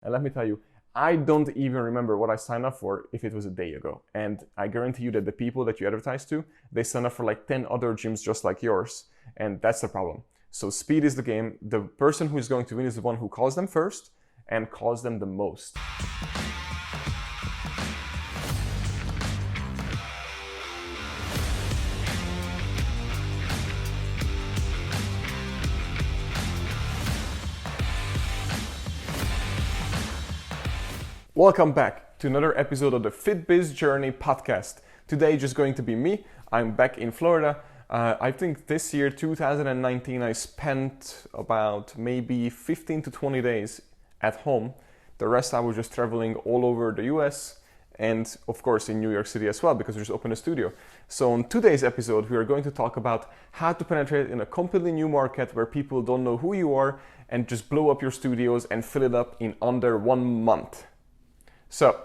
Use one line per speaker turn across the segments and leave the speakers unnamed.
And let me tell you, I don't even remember what I signed up for if it was a day ago. And I guarantee you that the people that you advertise to, they sign up for like 10 other gyms just like yours. And that's the problem. So speed is the game. The person who is going to win is the one who calls them first and calls them the most. Welcome back to another episode of the FitBiz Journey podcast. Today just going to be me. I'm back in Florida. I think this year, 2019, I spent about maybe 15 to 20 days at home. The rest I was just traveling all over the US and of course in New York City as well because we just opened a studio. So on today's episode, we are going to talk about how to penetrate in a completely new market where people don't know who you are and just blow up your studios and fill it up in under 1 month. So,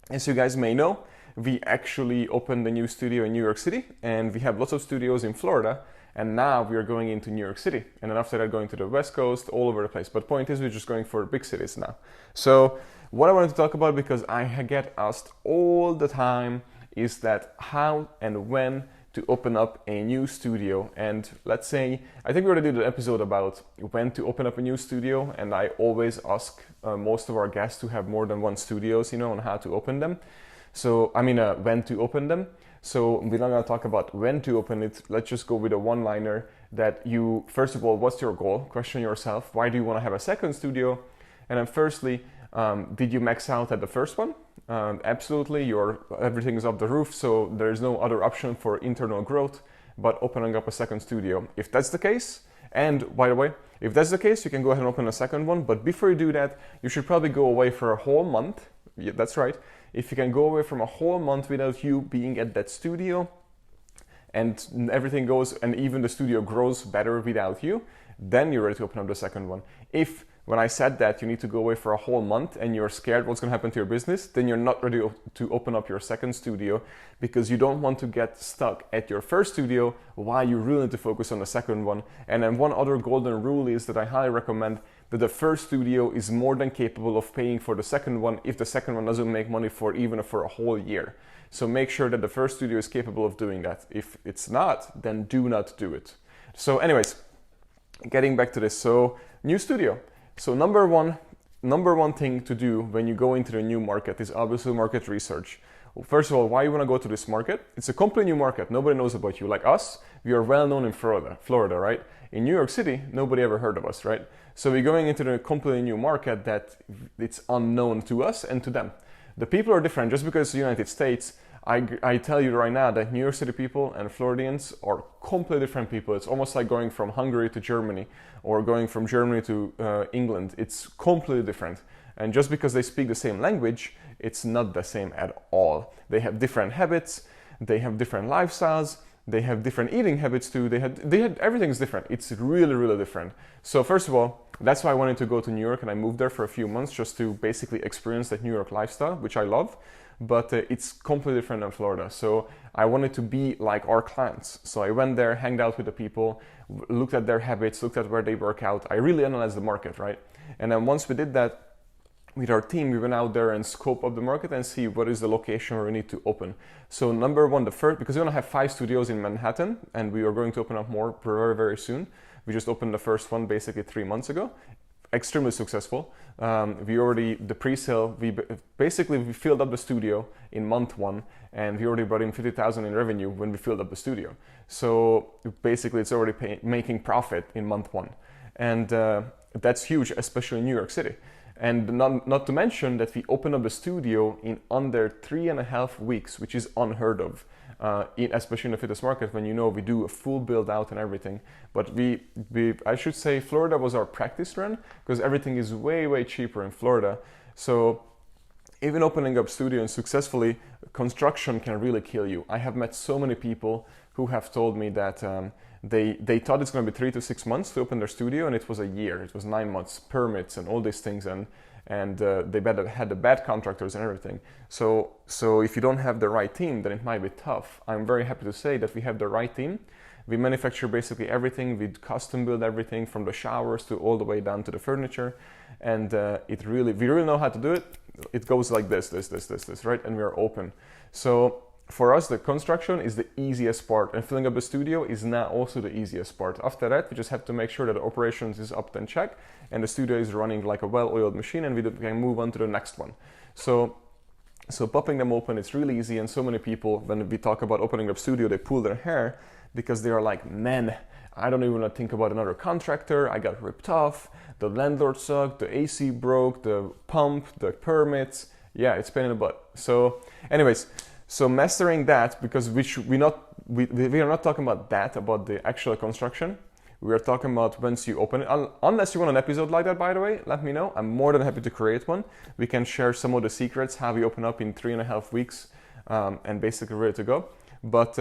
as you guys may know, we actually opened a new studio in New York City and we have lots of studios in Florida, and now we are going into New York City, and then after that going to the West Coast, all over the place. But point is, we're just going for big cities now. So what I wanted to talk about, because I get asked all the time, is that how and when to open up a new studio. And let's say, I think we already did an episode about when to open up a new studio, and I always ask most of our guests to have more than one studios, on how to open them. So, when to open them. So we're not going to talk about when to open it. Let's just go with a one-liner that you, first of all, what's your goal? Question yourself, why do you want to have a second studio? And then firstly, did you max out at the first one? Absolutely, everything is off the roof, so there's no other option for internal growth but opening up a second studio. If that's the case, and by the way, if that's the case, you can go ahead and open a second one, but before you do that, you should probably go away for a whole month. Yeah, that's right. If you can go away from a whole month without you being at that studio, and everything goes, and even the studio grows better without you, then you're ready to open up the second one. If when I said that you need to go away for a whole month and you're scared what's going to happen to your business, then you're not ready to open up your second studio, because you don't want to get stuck at your first studio while you really need to focus on the second one. And then one other golden rule is that I highly recommend that the first studio is more than capable of paying for the second one if the second one doesn't make money for a whole year. So make sure that the first studio is capable of doing that. If it's not, then do not do it. So anyways, getting back to this. So new studio. So number one thing to do when you go into the new market is obviously market research. Well, first of all, why you want to go to this market? It's a completely new market. Nobody knows about you. Like us, we are well known in Florida, right? In New York City, nobody ever heard of us, right? So we're going into a completely new market that it's unknown to us and to them. The people are different. Just because it's the United States, I tell you right now that New York City people and Floridians are completely different people. It's almost like going from Hungary to Germany or going from Germany to England. It's completely different. And just because they speak the same language, it's not the same at all. They have different habits, they have different lifestyles, they have different eating habits too. They had everything's different. It's really, really different. So first of all, that's why I wanted to go to New York, and I moved there for a few months just to basically experience that New York lifestyle, which I love. But it's completely different than Florida. So I wanted to be like our clients. So I went there, hanged out with the people, looked at their habits, looked at where they work out. I really analyzed the market, right? And then once we did that with our team, we went out there and scope up the market and see what is the location where we need to open. So number one, the first, because we only have 5 studios in Manhattan and we are going to open up more very, very soon. We just opened the first one basically 3 months ago. Extremely successful. The pre-sale, we filled up the studio in month 1, and we already brought in $50,000 in revenue when we filled up the studio. So basically it's already making profit in month 1. And that's huge, especially in New York City. And not to mention that we opened up the studio in under 3.5 weeks, which is unheard of. Especially in the fitness market, when we do a full build out and everything. But I should say Florida was our practice run, because everything is way, way cheaper in Florida. So even opening up studio and successfully, construction can really kill you. I have met so many people who have told me that they thought it's going to be 3 to 6 months to open their studio, and it was a year. It was 9 months, permits and all these things, and they had the bad contractors and everything. So if you don't have the right team, then it might be tough. I'm very happy to say that we have the right team. We manufacture basically everything. We custom build everything from the showers to all the way down to the furniture. And we really know how to do it. It goes like this, right? And we are open. So for us, the construction is the easiest part, and filling up the studio is now also the easiest part. After that, we just have to make sure that the operations is up and check, and the studio is running like a well-oiled machine, and we can move on to the next one. So popping them open, it's really easy, and so many people, when we talk about opening up studio, they pull their hair because they are like, man, I don't even want to think about another contractor. I got ripped off. The landlord sucked. The AC broke. The pump. The permits. Yeah, it's pain in the butt. So, anyways, so mastering that, because we are not talking about that, about the actual construction. We are talking about once you open it. Unless you want an episode like that, by the way, let me know. I'm more than happy to create one. We can share some of the secrets, how we open up in 3.5 weeks, and basically ready to go. But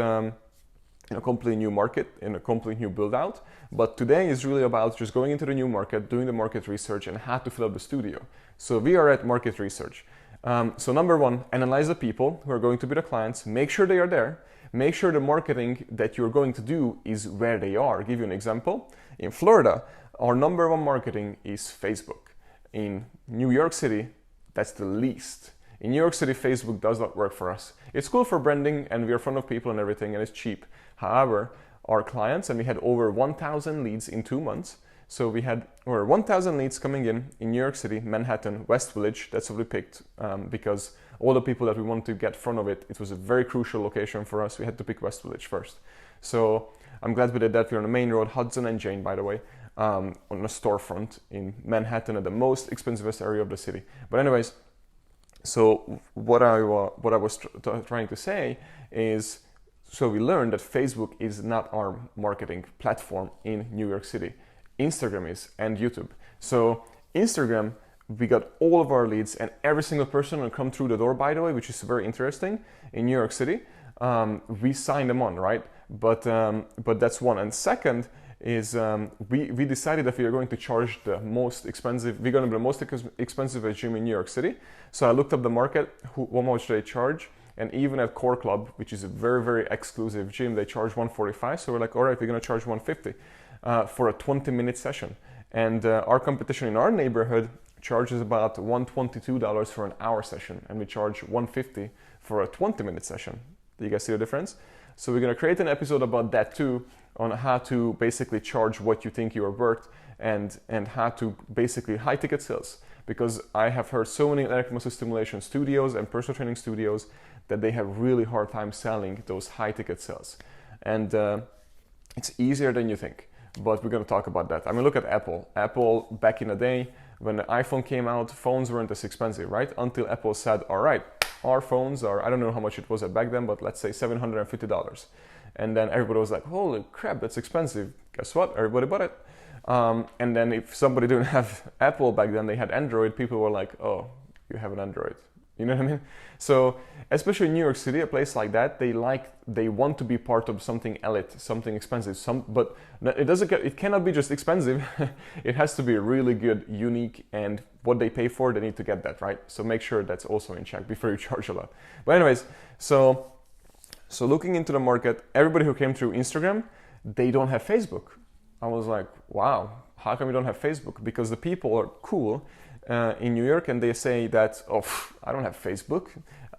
in a completely new market, in a completely new build out. But today is really about just going into the new market, doing the market research, and how to fill up the studio. So we are at market research. So number one, analyze the people who are going to be the clients, make sure they are there, make sure the marketing that you're going to do is where they are. I'll give you an example. In Florida, our number one marketing is Facebook. In New York City, that's the least. In New York City, Facebook does not work for us. It's cool for branding and we're in front of people and everything and it's cheap. However, our clients, and we had over 1,000 leads in 2 months. So we had over 1,000 leads coming in New York City, Manhattan, West Village. That's what we picked because all the people that we wanted to get in front of it, it was a very crucial location for us. We had to pick West Village first. So I'm glad we did that. We're on the main road, Hudson and Jane, by the way, on a storefront in Manhattan at the most expensivest area of the city. But anyways, so what I was trying to say is, so we learned that Facebook is not our marketing platform in New York City. Instagram is, and YouTube. So Instagram, we got all of our leads and every single person will come through the door, by the way, which is very interesting in New York City. We signed them on, right? But that's one. And second is we decided that we are going to charge the most expensive, we're going to be the most expensive gym in New York City. So I looked up the market, how much they charge. And even at Core Club, which is a very, very exclusive gym, they charge $145. So we're like, all right, we're going to charge $150 for a 20-minute session. And our competition in our neighborhood charges about $122 for an hour session. And we charge $150 for a 20-minute session. Do you guys see the difference? So we're going to create an episode about that too, on how to basically charge what you think you are worth and how to basically high ticket sales. Because I have heard so many electromuscular stimulation studios and personal training studios that they have really hard time selling those high ticket sales. And it's easier than you think, but we're going to talk about that. I mean, look at Apple. Apple, back in the day, when the iPhone came out, phones weren't as expensive, right? Until Apple said, all right, our phones are, I don't know how much it was back then, but let's say $750. And then everybody was like, holy crap, that's expensive. Guess what? Everybody bought it. And then if somebody didn't have Apple back then, they had Android, people were like, oh, you have an Android. You know what I mean? So especially in New York City, a place like that, they want to be part of something elite, something expensive. But it cannot be just expensive. It has to be really good, unique, and what they pay for, they need to get that, right? So make sure that's also in check before you charge a lot. But anyways, so looking into the market, everybody who came through Instagram, they don't have Facebook. I was like, wow, how come we don't have Facebook? Because the people are cool in New York and they say that, oh, I don't have Facebook,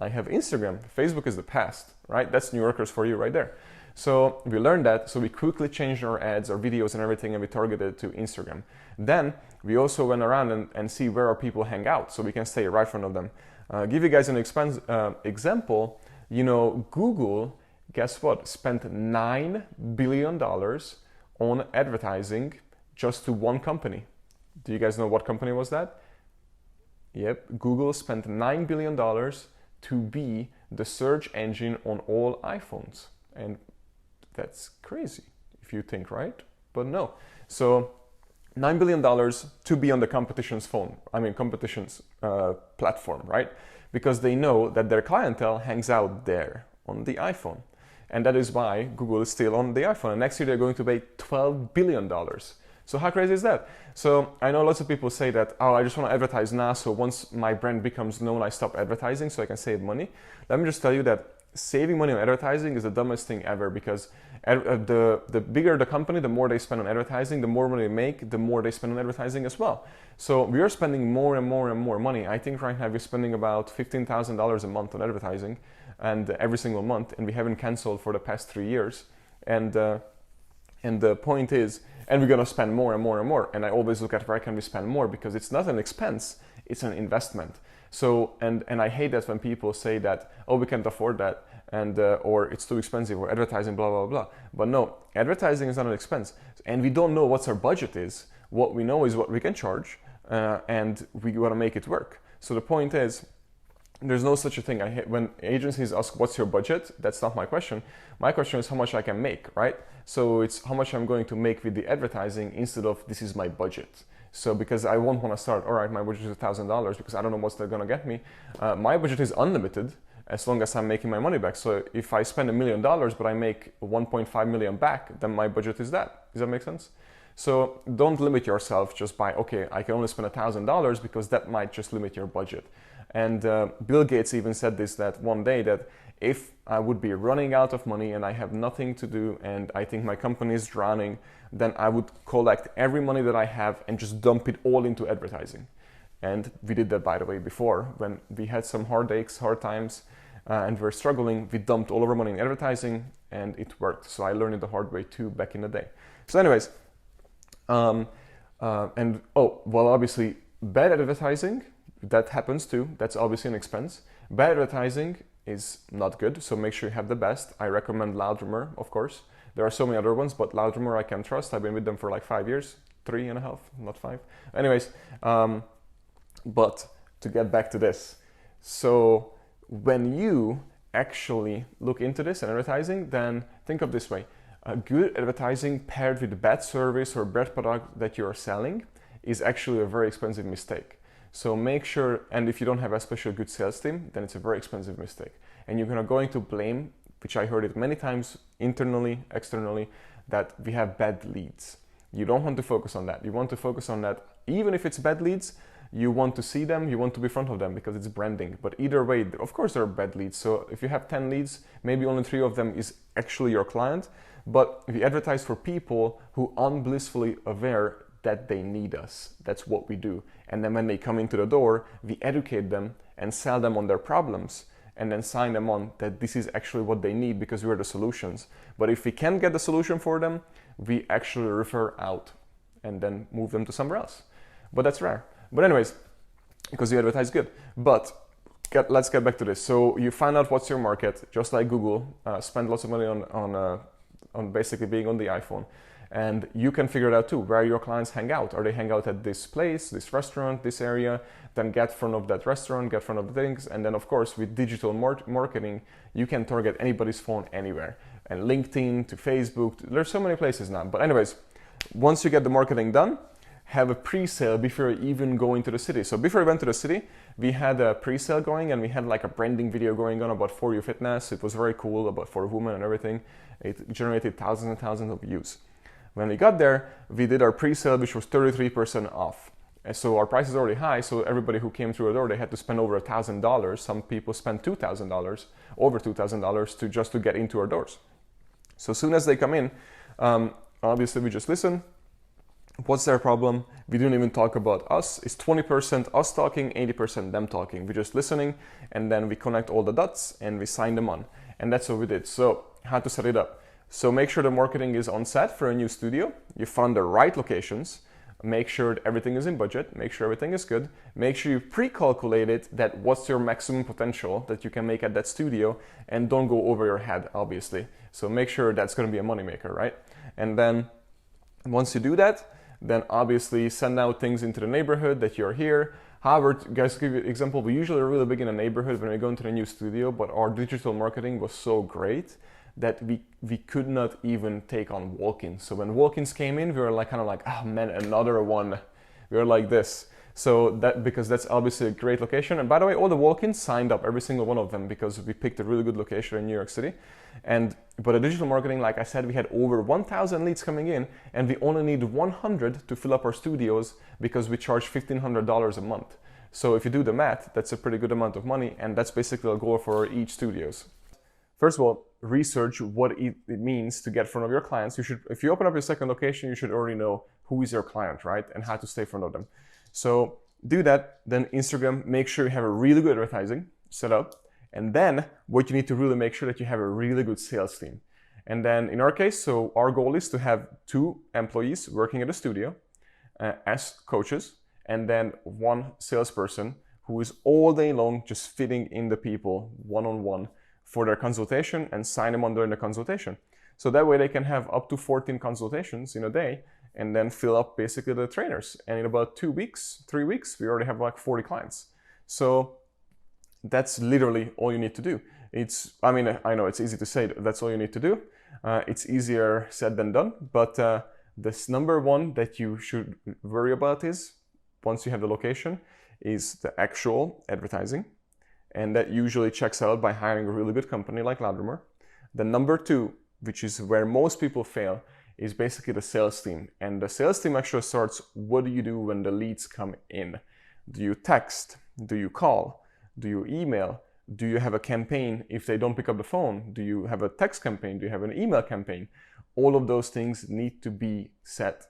I have Instagram. Facebook is the past, right? That's New Yorkers for you right there. So we learned that, so we quickly changed our ads, our videos and everything, and we targeted to Instagram. Then we also went around and see where our people hang out so we can stay right in front of them. Give you guys an example, you know, Google, guess what, spent $9 billion on advertising just to one company. Do you guys know what company was that? Yep, Google spent $9 billion to be the search engine on all iPhones. And that's crazy if you think, right? But no. So $9 billion to be on the competition's platform, right? Because they know that their clientele hangs out there on the iPhone. And that is why Google is still on the iPhone. And next year they're going to pay $12 billion. So how crazy is that? So I know lots of people say that, oh, I just want to advertise now, so once my brand becomes known, I stop advertising so I can save money. Let me just tell you that saving money on advertising is the dumbest thing ever, because the bigger the company, the more they spend on advertising, the more money they make, the more they spend on advertising as well. So we are spending more and more and more money. I think right now we're spending about $15,000 a month on advertising, and every single month, and we haven't canceled for the past 3 years. And the point is, and we're gonna spend more and more and more. And I always look at where can we spend more, because it's not an expense, it's an investment. So, and I hate that when people say that, oh, we can't afford that, and or it's too expensive, or advertising, blah, blah, blah. But no, advertising is not an expense. And we don't know what our budget is. What we know is what we can charge, and we want to make it work. So the point is, there's no such a thing. When agencies ask, what's your budget? That's not my question. My question is how much I can make, right? So it's how much I'm going to make with the advertising, instead of this is my budget. So because I won't want to start, all right, my budget is $1,000 because I don't know what's they're going to get me. My budget is unlimited as long as I'm making my money back. So if I spend $1 million, but I make 1.5 million back, then my budget is that. Does that make sense? So don't limit yourself just by, okay, I can only spend $1,000, because that might just limit your budget. And Bill Gates even said this, that one day, that if I would be running out of money and I have nothing to do and I think my company is drowning, then I would collect every money that I have and just dump it all into advertising. And we did that, by the way, before. When we had some hard times, and we're struggling, we dumped all of our money in advertising, and it worked. So I learned it the hard way too back in the day. So anyways, obviously bad advertising, that happens too. That's obviously an expense. Bad advertising is not good, so make sure you have the best. I recommend Loudrumor, of course. There are so many other ones, but Loudrumor I can trust. I've been with them for like 5 years, 3.5, not 5. Anyways, but to get back to this. So when you actually look into this and advertising, then think of this way. A good advertising paired with bad service or bad product that you're selling is actually a very expensive mistake. So make sure, and if you don't have a special good sales team, then it's a very expensive mistake. And you're going to blame, which I heard it many times, internally, externally, that we have bad leads. You don't want to focus on that. You want to focus on that, even if it's bad leads, you want to see them, you want to be in front of them, because it's branding. But either way, of course there are bad leads. So if you have 10 leads, maybe only 3 of them is actually your client. But we advertise for people who are unblissfully aware that they need us. That's what we do. And then when they come into the door, we educate them and sell them on their problems, and then sign them on that this is actually what they need, because we're the solutions. But if we can't get the solution for them, we actually refer out and then move them to somewhere else. But that's rare. But anyways, because you advertise good. But let's get back to this. So you find out what's your market, just like Google. Spend lots of money on basically being on the iPhone. And you can figure it out too, where your clients hang out. Are they hang out at this place, this restaurant, this area? Then get in front of that restaurant, get in front of the things. And then of course, with digital marketing, you can target anybody's phone anywhere. And LinkedIn to Facebook, there's so many places now. But anyways, once you get the marketing done, have a pre-sale before you even go into the city. So before we went to the city, we had a pre-sale going, and we had like a branding video going on about For You Fitness. It was very cool, about for women and everything. It generated thousands and thousands of views. When we got there, we did our pre-sale, which was 33% off. And so our price is already high, so everybody who came through the door, they had to spend over $1,000. Some people spent $2,000, over $2,000 just to get into our doors. So as soon as they come in, obviously we just listen. What's their problem? We didn't even talk about us. It's 20% us talking, 80% them talking. We're just listening, and then we connect all the dots and we sign them on. And that's what we did. So how to set it up? So make sure the marketing is on set for a new studio. You found the right locations. Make sure that everything is in budget. Make sure everything is good. Make sure you pre-calculated that what's your maximum potential that you can make at that studio, and don't go over your head, obviously. So make sure that's going to be a moneymaker, right? And then once you do that, then obviously send out things into the neighborhood that you're here. However, guys, to give you an example, we usually are really big in a neighborhood when we go into the new studio, but our digital marketing was so great that we could not even take on walk-ins. So when walk-ins came in, we were like kind of like, oh man, another one. We were like this. So because that's obviously a great location. And by the way, all the walk-ins signed up, every single one of them, because we picked a really good location in New York City. But the digital marketing, like I said, we had over 1,000 leads coming in, and we only need 100 to fill up our studios because we charge $1,500 a month. So if you do the math, that's a pretty good amount of money, and that's basically a goal for each studios. first of all, research what it means to get in front of your clients. You should, if you open up your second location, you should already know who is your client, right? And how to stay in front of them. So do that. Then Instagram, make sure you have a really good advertising set up. And then what you need to really make sure that you have a really good sales team. And then in our case, so our goal is to have 2 employees working at a studio as coaches, and then 1 salesperson who is all day long just fitting in the people one-on-one for their consultation and sign them on during the consultation. So that way they can have up to 14 consultations in a day and then fill up basically the trainers. And in about 2 weeks, 3 weeks, we already have like 40 clients. So that's literally all you need to do. I mean, I know it's easy to say that's all you need to do. It's easier said than done, but this number one that you should worry about is, once you have the location, is the actual advertising. And that usually checks out by hiring a really good company like Ladromer. The number 2, which is where most people fail, is basically the sales team. And the sales team actually starts, what do you do when the leads come in? Do you text? Do you call? Do you email? Do you have a campaign if they don't pick up the phone? Do you have a text campaign? Do you have an email campaign? All of those things need to be set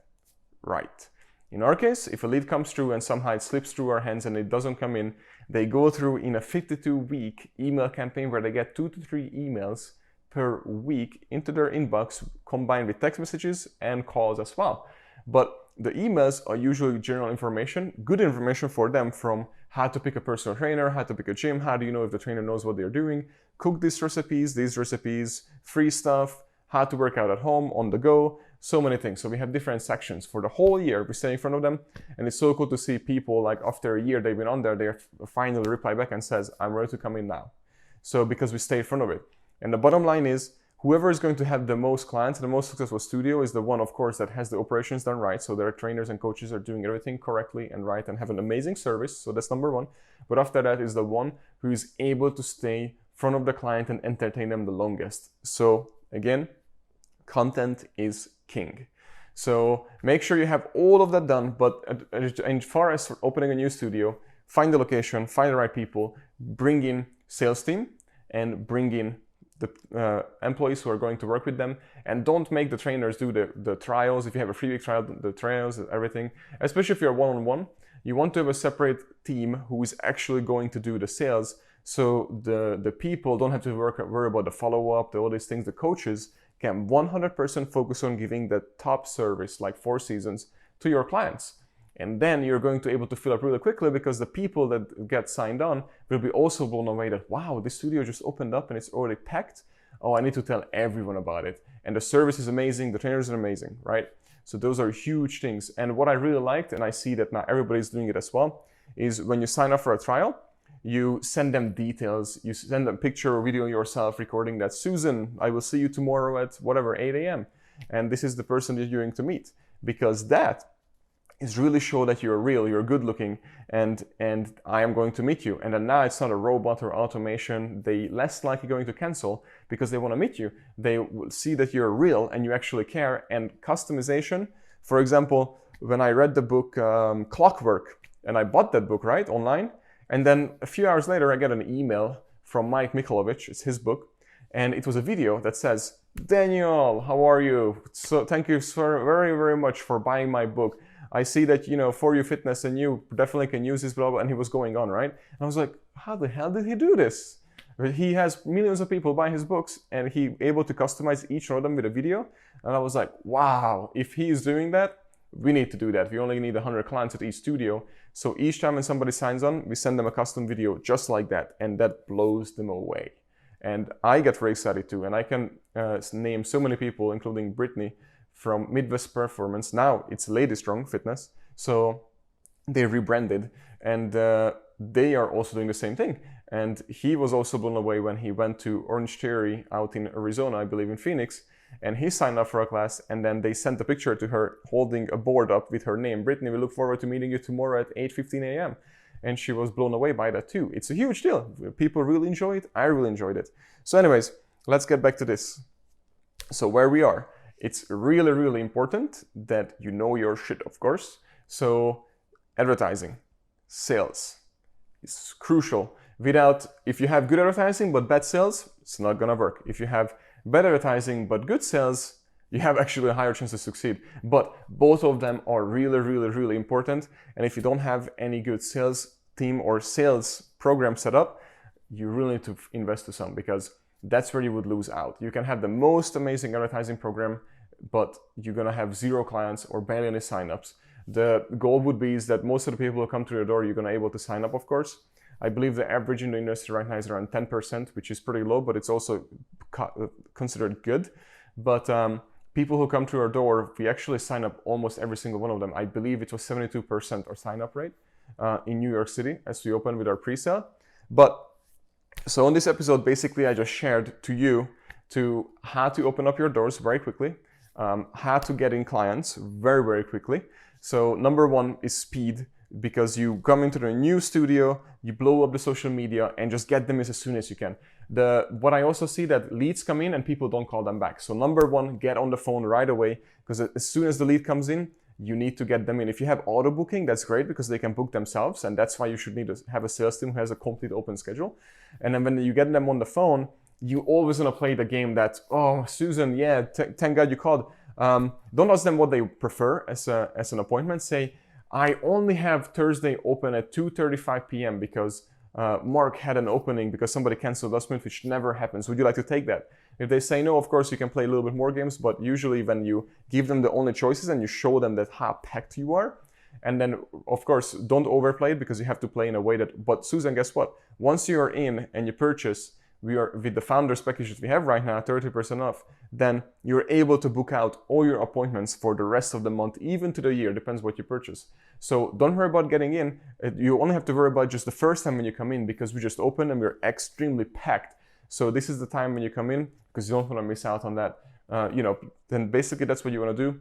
right. In our case, if a lead comes through and somehow it slips through our hands and it doesn't come in, they go through in a 52-week email campaign where they get 2 to 3 emails per week into their inbox, combined with text messages and calls as well. But the emails are usually general information, good information for them, from how to pick a personal trainer, how to pick a gym, how do you know if the trainer knows what they're doing, cook these recipes, free stuff, how to work out at home, on the go, so many things. So we have different sections for the whole year. We stay in front of them, and it's so cool to see people, like after a year they've been on there, they finally reply back and says, I'm ready to come in now. So because we stay in front of it. And the bottom line is, whoever is going to have the most clients, the most successful studio, is the one, of course, that has the operations done right. So their trainers and coaches are doing everything correctly and right and have an amazing service. So that's number 1. But after that is the one who is able to stay in front of the client and entertain them the longest. So again, content is king. So make sure you have all of that done. But as far as opening a new studio, find the location, find the right people, bring in sales team, and bring in the employees who are going to work with them, and don't make the trainers do the trials. If you have a 3-week trial, the trials, everything, especially if you're one-on-one, you want to have a separate team who is actually going to do the sales, so the people don't have to worry about the follow-up, all these things. The coaches can 100% focus on giving the top service, like 4 seasons, to your clients. And then you're going to be able to fill up really quickly, because the people that get signed on will be also blown away that, wow, this studio just opened up and it's already packed. Oh, I need to tell everyone about it. And the service is amazing, the trainers are amazing, right? So those are huge things. And what I really liked, and I see that now everybody's doing it as well, is when you sign up for a trial, you send them details, you send them a picture or video yourself recording that, Susan, I will see you tomorrow at whatever, 8 a.m. And this is the person that you're going to meet, because that is really show that you're real, you're good looking, and I am going to meet you. And then now it's not a robot or automation. They less likely going to cancel because they want to meet you. They will see that you're real and you actually care. And customization, for example, when I read the book Clockwork, and I bought that book, right, online, and then a few hours later I get an email from Mike Mikulovic, it's his book, and it was a video that says, Daniel, how are you? So thank you so very, very much for buying my book. I see that, you know, For You Fitness and you definitely can use this, blah, blah, and he was going on, right? And I was like, how the hell did he do this? He has millions of people buy his books, and he able to customize each one of them with a video. And I was like, wow, if he is doing that, we need to do that. We only need 100 clients at each studio. So each time when somebody signs on, we send them a custom video just like that. And that blows them away. And I get very excited too. And I can name so many people, including Brittany, from Midwest Performance. Now it's Lady Strong Fitness. So they rebranded, and they are also doing the same thing. And he was also blown away when he went to Orange Theory out in Arizona, I believe in Phoenix, and he signed up for a class, and then they sent a picture to her holding a board up with her name. Brittany, we look forward to meeting you tomorrow at 8:15 a.m. And she was blown away by that too. It's a huge deal. People really enjoy it. I really enjoyed it. So anyways, let's get back to this. So where we are. It's really, really important that you know your shit, of course. So advertising, sales is crucial. If you have good advertising but bad sales, it's not gonna work. If you have bad advertising but good sales, you have actually a higher chance to succeed. But both of them are really, really, really important. And if you don't have any good sales team or sales program set up, you really need to invest to some, because that's where you would lose out. You can have the most amazing advertising program, but you're gonna have 0 clients or barely any signups. The goal would be is that most of the people who come to your door, you're gonna able to sign up, of course. I believe the average in the industry right now is around 10%, which is pretty low, but it's also considered good. But people who come to our door, we actually sign up almost every single one of them. I believe it was 72% our sign up rate in New York City as we opened with our pre-sale. But so on this episode, basically I just shared to you how to open up your doors very quickly, how to get in clients very, very quickly. So number one is speed, because you come into the new studio, you blow up the social media and just get them as soon as you can. What I also see that leads come in and people don't call them back. So number one, get on the phone right away, because as soon as the lead comes in, you need to get them in. If you have auto booking, that's great because they can book themselves, and that's why you should need to have a sales team who has a complete open schedule. And then when you get them on the phone, you always want to play the game that, oh, Susan, yeah, thank God you called. Don't ask them what they prefer as an appointment. Say, I only have Thursday open at 2:35 p.m. because Mark had an opening because somebody canceled last minute, which never happens. Would you like to take that? If they say no, of course you can play a little bit more games, but usually when you give them the only choices and you show them that how packed you are, and then of course don't overplay it, because you have to play in a way that, but Susan, guess what? Once you are in and you purchase, we are with the founders package that we have right now, 30% off, then you're able to book out all your appointments for the rest of the month, even to the year, depends what you purchase. So don't worry about getting in. You only have to worry about just the first time when you come in, because we just opened and we're extremely packed. So this is the time when you come in, because you don't want to miss out on that. Then basically that's what you want to do.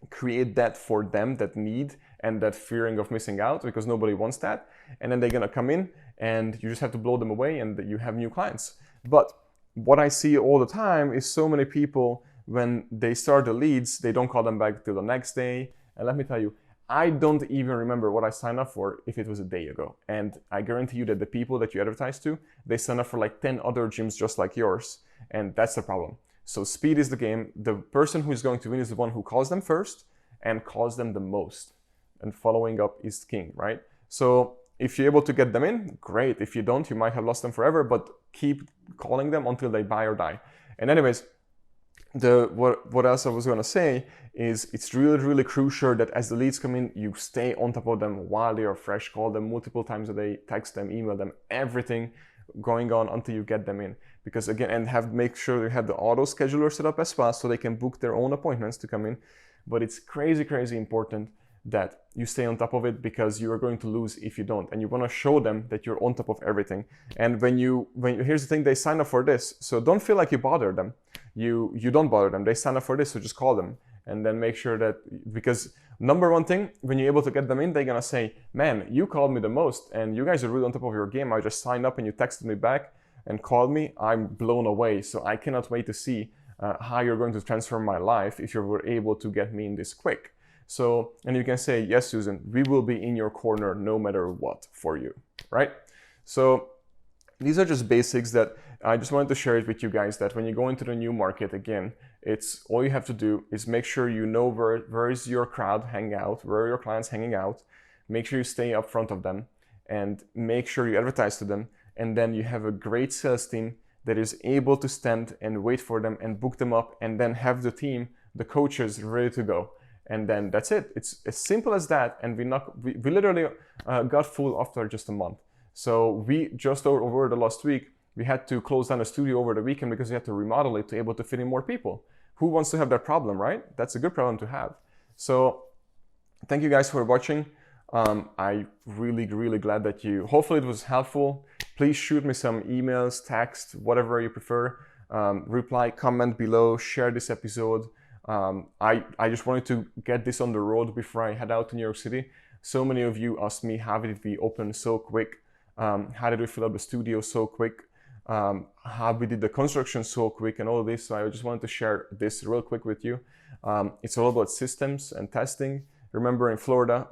Create that for them, that need and that fearing of missing out, because nobody wants that. And then they're going to come in and you just have to blow them away and you have new clients. But what I see all the time is so many people, when they start the leads, they don't call them back till the next day. And let me tell you, I don't even remember what I signed up for if it was a day ago. And I guarantee you that the people that you advertise to, they sign up for like 10 other gyms just like yours. And that's the problem. So speed is the game. The person who is going to win is the one who calls them first and calls them the most. And following up is king, right? So if you're able to get them in, great. If you don't, you might have lost them forever, but keep calling them until they buy or die. And anyways, what else I was going to say is it's really, really crucial that as the leads come in, you stay on top of them while they are fresh. Call them multiple times a day, text them, email them, everything going on until you get them in. Because again, and make sure you have the auto scheduler set up as well so they can book their own appointments to come in. But it's crazy, crazy important that you stay on top of it, because you are going to lose if you don't. And you want to show them that you're on top of everything. And here's the thing, they sign up for this. So don't feel like you bother them. You don't bother them. They sign up for this, so just call them. And then make sure that, because number one thing, when you're able to get them in, they're going to say, man, you called me the most and you guys are really on top of your game. I just signed up and you texted me back and called me. I'm blown away. So I cannot wait to see how you're going to transform my life if you were able to get me in this quick. So, and you can say, yes, Susan, we will be in your corner no matter what for you, right? So these are just basics that I just wanted to share it with you guys, that when you go into the new market, again, it's all you have to do is make sure you know where is your crowd hanging out, where are your clients hanging out, make sure you stay up front of them and make sure you advertise to them. And then you have a great sales team that is able to stand and wait for them and book them up, and then have the team, the coaches ready to go. And then that's it. It's as simple as that. And we literally got full after just a month. So we just over the last week, we had to close down the studio over the weekend because we had to remodel it to be able to fit in more people. Who wants to have that problem, right? That's a good problem to have. So thank you guys for watching. I really glad that hopefully it was helpful. Please shoot me some emails, text, whatever you prefer. Reply, comment below, share this episode. I just wanted to get this on the road before I head out to New York City. So many of you asked me, how did we open so quick? How did we fill up the studio so quick? How we did the construction so quick and all of this. So I just wanted to share this real quick with you. It's all about systems and testing. Remember, in Florida,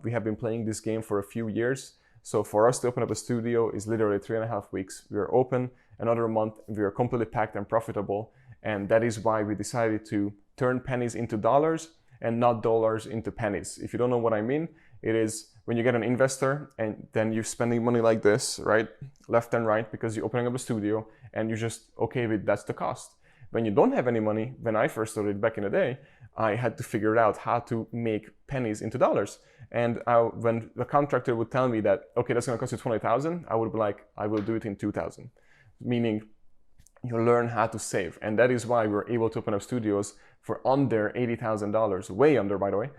we have been playing this game for a few years. So for us to open up a studio is literally 3.5 weeks. We are open another month, we are completely packed and profitable. And that is why we decided to turn pennies into dollars and not dollars into pennies. If you don't know what I mean, it is when you get an investor and then you're spending money like this, right? Left and right, because you're opening up a studio and you're just okay with that's the cost. When you don't have any money, when I first started back in the day, I had to figure out how to make pennies into dollars. And when the contractor would tell me that, okay, that's gonna cost you 20,000, I would be like, I will do it in 2,000. Meaning you learn how to save. And that is why we're able to open up studios for under $80,000, way under, by the way,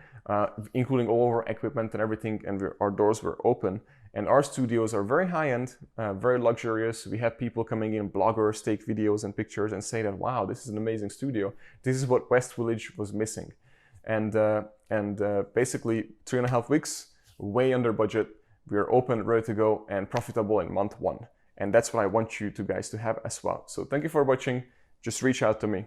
including all of our equipment and everything, and our doors were open. And our studios are very high-end, very luxurious. We have people coming in, bloggers, take videos and pictures and say that, wow, this is an amazing studio. This is what West Village was missing. And basically 3.5 weeks, way under budget. We are open, ready to go, and profitable in month 1. And that's what I want you guys to have as well. So thank you for watching. Just reach out to me.